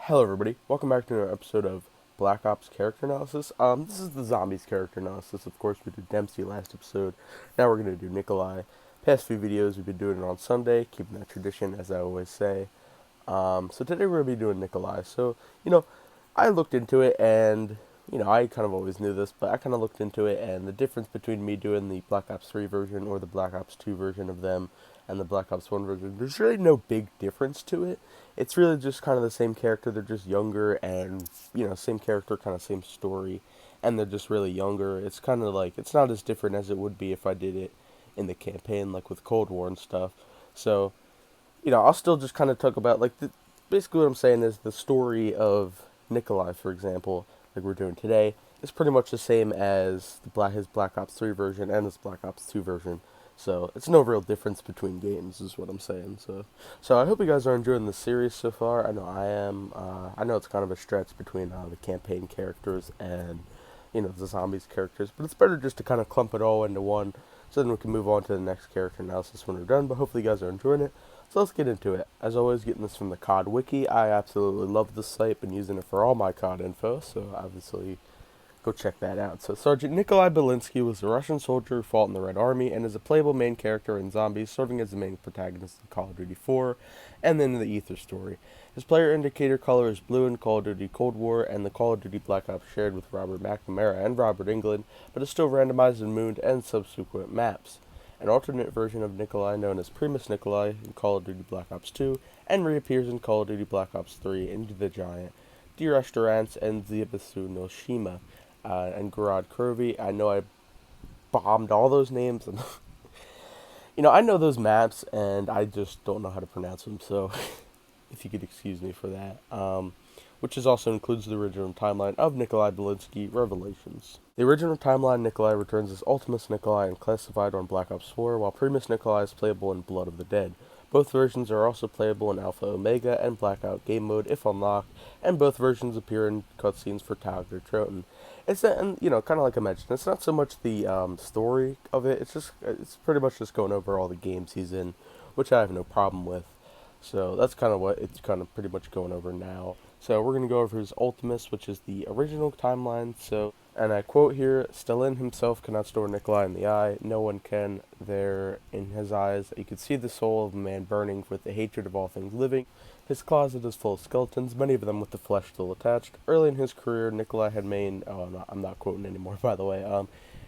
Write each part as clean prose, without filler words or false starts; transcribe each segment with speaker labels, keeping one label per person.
Speaker 1: Hello, everybody. Welcome back to an episode of Black Ops character analysis. This is the zombies character analysis. Of course, we did Dempsey last episode. Now we're gonna do Nikolai. Past few videos, we've been doing it on Sunday, keeping that tradition, as I always say. So today we're gonna be doing Nikolai. So I looked into it, and I kind of always knew this, but I kind of looked into it, and the difference between me doing the Black Ops 3 version or the Black Ops 2 version of them and the Black Ops 1 version, there's really no big difference to it. It's really just kind of the same character. They're just younger, and same character, kind of same story, and they're just really younger. It's kind of like it's not as different as it would be if I did it in the campaign, like with Cold War and stuff. So I'll still just kind of talk about basically what I'm saying is the story of Nikolai, for example, like we're doing today, is pretty much the same as his Black Ops 3 version and his Black Ops 2 version. So it's no real difference between games, is what I'm saying. So I hope you guys are enjoying the series so far. I know I am. I know it's kind of a stretch between the campaign characters and the zombies characters, but it's better just to kind of clump it all into one, so then we can move on to the next character analysis when we're done. But hopefully you guys are enjoying it. So let's get into it. As always, getting this from the COD Wiki. I absolutely love this site. Been using it for all my COD info, so obviously go check that out. So Sergeant Nikolai Belinski was a Russian soldier who fought in the Red Army and is a playable main character in Zombies, serving as the main protagonist in Call of Duty 4 and then the Ether story. His player indicator color is blue in Call of Duty Cold War and the Call of Duty Black Ops shared with Robert McNamara and Robert Englund, but is still randomized in Moon and subsequent maps. An alternate version of Nikolai known as Primus Nikolai in Call of Duty Black Ops 2 and reappears in Call of Duty Black Ops 3 in The Giant, Die Restaurants, and Ziebasu no Shima, and Garad Curvy. I know I bombed all those names, and I know those maps, and I just don't know how to pronounce them, so if you could excuse me for that. Which also includes the original timeline of Nikolai Belinski Revelations. The original timeline Nikolai returns as Ultimus Nikolai and classified on Black Ops 4, while Primus Nikolai is playable in Blood of the Dead. Both versions are also playable in Alpha Omega and Blackout game mode if unlocked, and both versions appear in cutscenes for Tiger Troton. It's kind of like I mentioned, it's not so much the story of it. It's pretty much just going over all the games he's in, which I have no problem with. So that's kind of what it's kind of pretty much going over now. So we're going to go over his Ultimus, which is the original timeline. So, and I quote here, Stalin himself cannot stare Nikolai in the eye. No one can. There in his eyes, you could see the soul of a man burning with the hatred of all things living. His closet is full of skeletons, many of them with the flesh still attached. Early in his career, Nikolai had made, I'm not quoting anymore, by the way.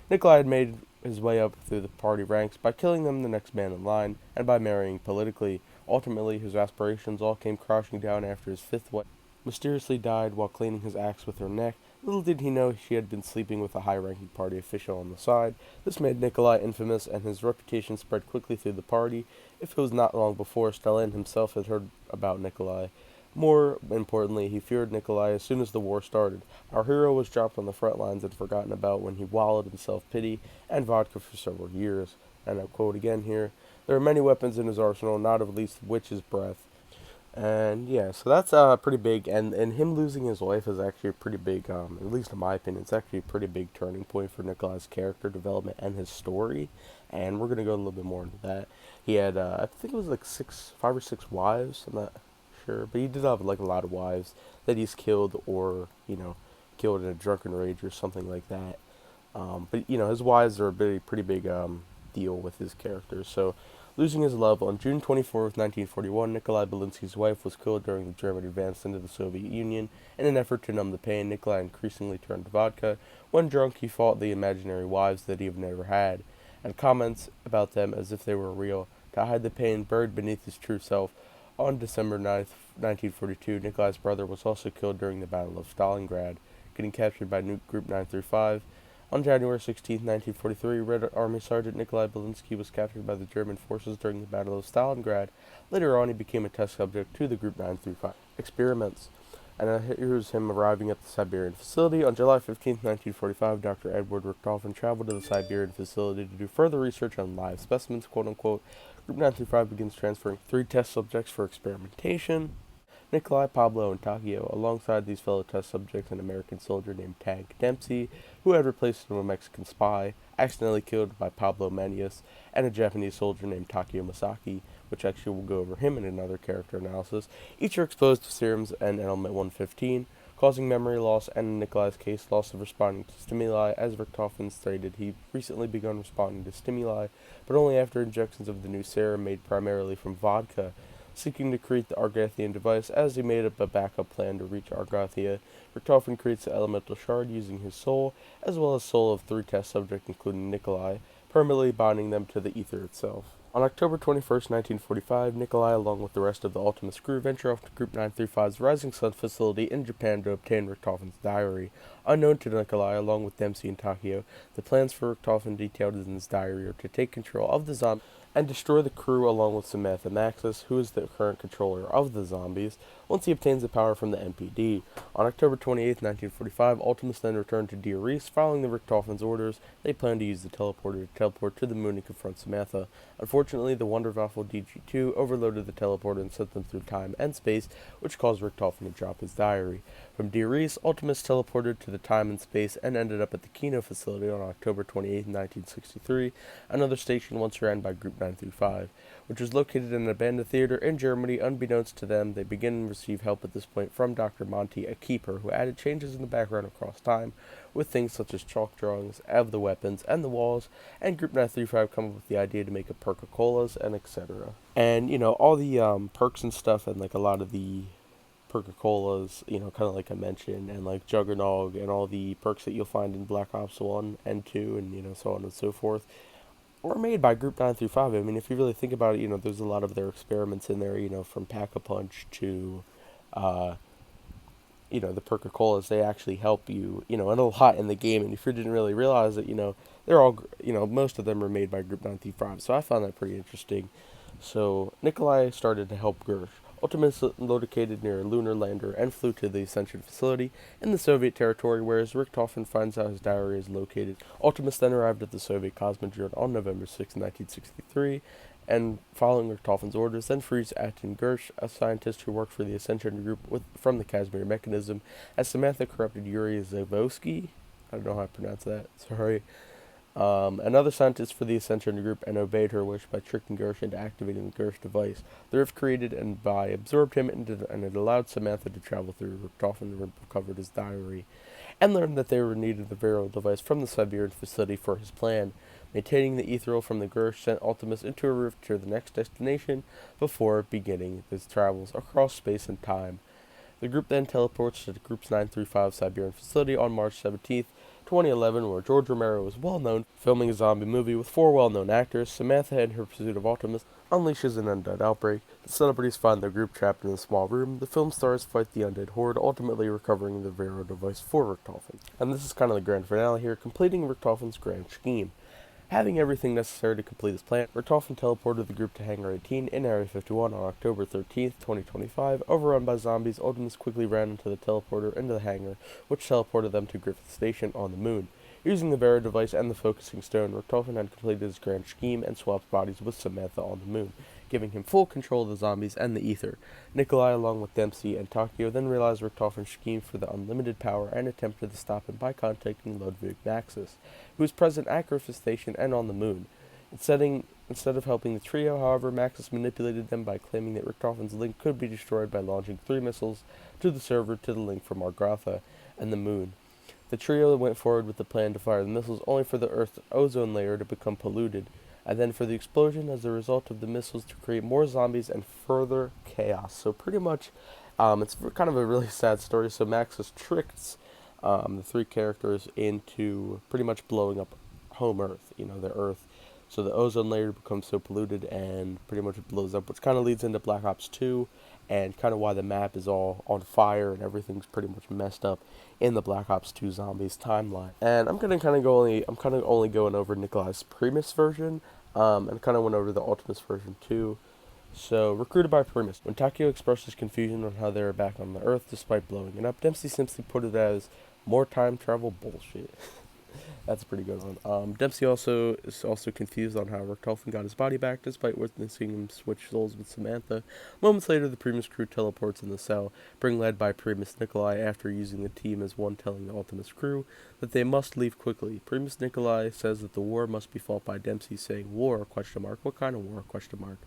Speaker 1: Nikolai had made his way up through the party ranks by killing them the next man in line, and by marrying politically. Ultimately, his aspirations all came crashing down after his fifth wife mysteriously died while cleaning his axe with her neck. Little did he know she had been sleeping with a high-ranking party official on the side. This made Nikolai infamous, and his reputation spread quickly through the party. If it was not long before Stalin himself had heard about Nikolai. More importantly, he feared Nikolai as soon as the war started. Our hero was dropped on the front lines and forgotten about when he wallowed in self-pity and vodka for several years. And I quote again here, there are many weapons in his arsenal, not of least which his breath. And yeah, so that's pretty big, and him losing his wife is actually a pretty big, at least in my opinion, it's actually a pretty big turning point for Nikolai's character development and his story, and we're gonna go a little bit more into that. He had, I think it was like 5 or 6 wives, I'm not sure, but he did have like a lot of wives that he's killed or, killed in a drunken rage or something like that. But his wives are a pretty big deal with his character, so losing his love, on June 24th, 1941, Nikolai Belinski's wife was killed during the German advance into the Soviet Union. In an effort to numb the pain, Nikolai increasingly turned to vodka. When drunk, he fought the imaginary wives that he had never had, and comments about them as if they were real. To hide the pain buried beneath his true self, on December 9th, 1942, Nikolai's brother was also killed during the Battle of Stalingrad, getting captured by Group 935. On January 16, 1943, Red Army Sergeant Nikolai Belinski was captured by the German forces during the Battle of Stalingrad. Later on, he became a test subject to the Group 935 experiments. And here's him arriving at the Siberian facility. On July 15, 1945, Dr. Edward Richtofen traveled to the Siberian facility to do further research on live specimens, quote-unquote. Group 935 begins transferring 3 test subjects for experimentation. Nikolai, Pablo, and Takio. Alongside these fellow test subjects, an American soldier named Tank Dempsey, who had replaced him, a Mexican spy, accidentally killed by Pablo Manius, and a Japanese soldier named Takio Masaki, which actually we'll go over him in another character analysis. Each are exposed to serums and element 115, causing memory loss and, in Nikolai's case, loss of responding to stimuli. As Richtofen stated, he recently begun responding to stimuli, but only after injections of the new serum made primarily from vodka. Seeking to create the Argathian device, as he made up a backup plan to reach Argathia, Richtofen creates the elemental shard using his soul, as well as soul of 3 test subjects including Nikolai, permanently binding them to the ether itself. On October 21st, 1945, Nikolai, along with the rest of the Ultimus crew, venture off to Group 935's Rising Sun facility in Japan to obtain Richtofen's diary. Unknown to Nikolai, along with Dempsey and Takio, the plans for Richtofen detailed in his diary are to take control of the zombies and destroy the crew along with Samantha Maxis, who is the current controller of the zombies, once he obtains the power from the MPD. On October 28, 1945, Ultimus then returned to Deer Reese. Following the Richtofen's orders, they plan to use the teleporter to teleport to the moon and confront Samantha. Unfortunately, the Wunderwaffe DG-2 overloaded the teleporter and sent them through time and space, which caused Richtofen to drop his diary. From Deer Reese, Ultimus teleported to the time and space and ended up at the Kino facility on October 28, 1963, another station once ran by Group 935, which was located in an abandoned theater in Germany. Unbeknownst to them, they begin and receive help at this point from Dr. Monty, a keeper, who added changes in the background across time, with things such as chalk drawings of the weapons and the walls, and Group 935 come up with the idea to make a Perca-Colas and etc. And, all the perks and stuff, and like a lot of the Perca-Colas, kind of like I mentioned, and like Juggernog and all the perks that you'll find in Black Ops 1 and 2 and, so on and so forth, were made by Group 935. I mean, if you really think about it, there's a lot of their experiments in there, from Pack-a-Punch to, the Perca-Colas. They actually help you, and a lot in the game, and if you didn't really realize it, they're all, most of them are made by Group 935, so I found that pretty interesting. So, Nikolai started to help Gersh. Ultimus located near a lunar lander and flew to the Ascension facility in the Soviet territory, whereas Richtofen finds out his diary is located. Ultimus then arrived at the Soviet Cosmodrome on November 6, 1963, and following Richtofen's orders, then frees Atin Gersh, a scientist who worked for the Ascension group from the Casimir mechanism, as Samantha corrupted Yuri Zavosky. I don't know how I pronounce that, sorry. Another scientist for the Ascension group, and obeyed her wish by tricking Gersh into activating the Gersh device. The rift created and by absorbed him, and it allowed Samantha to travel through. Richtofen recovered his diary, and learned that they were needed the Vero device from the Siberian facility for his plan. Maintaining the ethereal from the Gersh sent Ultimus into a rift to the next destination before beginning his travels across space and time. The group then teleports to the Group's 935 Siberian facility on March 17th, 2011, where George Romero is well known, filming a zombie movie with 4 well-known actors. Samantha, in her pursuit of Ultimus, unleashes an undead outbreak. The celebrities find their group trapped in a small room. The film stars fight the undead horde, ultimately recovering the Vero device for Richtofen. And this is kind of the grand finale here, completing Richtofen's grand scheme. Having everything necessary to complete his plan, Richtofen teleported the group to Hangar 18 in Area 51 on October 13th, 2025. Overrun by zombies, Ultimus quickly ran into the teleporter into the hangar, which teleported them to Griffith Station on the moon. Using the Vero device and the focusing stone, Richtofen had completed his grand scheme and swapped bodies with Samantha on the moon, giving him full control of the zombies and the ether. Nikolai, along with Dempsey and Takio, then realized Richtofen's scheme for the unlimited power and attempted to stop him by contacting Ludwig Maxis, who was present at Griffith Station and on the moon. Instead of helping the trio, however, Maxis manipulated them by claiming that Richtofen's link could be destroyed by launching 3 missiles to the server to the link from Argatha and the moon. The trio went forward with the plan to fire the missiles only for the Earth's ozone layer to become polluted, and then for the explosion as a result of the missiles to create more zombies and further chaos. So pretty much, it's kind of a really sad story. So Maxis tricks the 3 characters into pretty much blowing up home Earth, the Earth. So the ozone layer becomes so polluted and pretty much blows up, which kind of leads into Black Ops 2, and kind of why the map is all on fire and everything's pretty much messed up in the Black Ops 2 Zombies timeline. And I'm kind of only going over Nikolai's Primus version, and kind of went over the Ultimus version too. So, recruited by Primus. When Takio expresses confusion on how they are back on the Earth despite blowing it up, Dempsey simply put it as more time travel bullshit. That's a pretty good one. Dempsey is also confused on how Richtofen got his body back, despite witnessing him switch souls with Samantha. Moments later, the Primus crew teleports in the cell, being led by Primus Nikolai after using the team as one, telling the Ultimus crew that they must leave quickly. Primus Nikolai says that the war must be fought by Dempsey, saying, "War? Question mark. What kind of war? Question mark."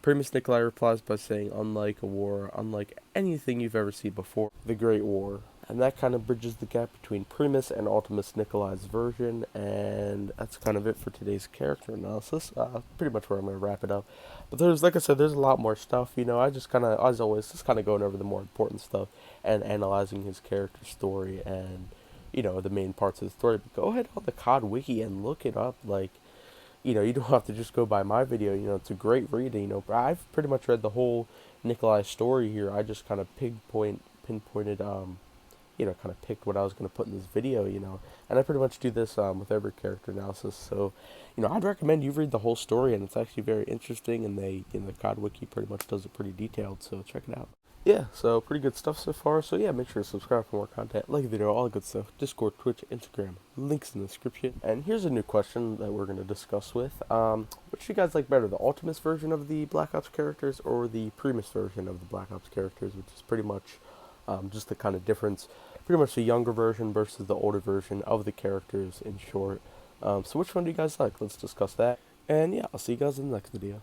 Speaker 1: Primus Nikolai replies by saying, unlike a war, unlike anything you've ever seen before, the Great War. And that kind of bridges the gap between Primus and Ultimus Nikolai's version, and that's kind of it for today's character analysis. Pretty much where I'm going to wrap it up. But there's, like I said, there's a lot more stuff, I just kind of, as always, just kind of going over the more important stuff and analyzing his character story and, the main parts of the story. But go ahead on the COD Wiki and look it up, you don't have to just go by my video. It's a great read. I've pretty much read the whole Nikolai story here. I just kind of pinpointed, kind of picked what I was going to put in this video, and I pretty much do this with every character analysis. So, I'd recommend you read the whole story, and it's actually very interesting, and the COD Wiki pretty much does it pretty detailed, so check it out. Yeah, so pretty good stuff so far. So yeah, make sure to subscribe for more content, like the video, all the good stuff. Discord, Twitch, Instagram, links in the description. And here's a new question that we're going to discuss with. Which do you guys like better, the Ultimus version of the Black Ops characters or the Primus version of the Black Ops characters, which is pretty much just the kind of difference, pretty much the younger version versus the older version of the characters in short. So which one do you guys like? Let's discuss that. And yeah, I'll see you guys in the next video.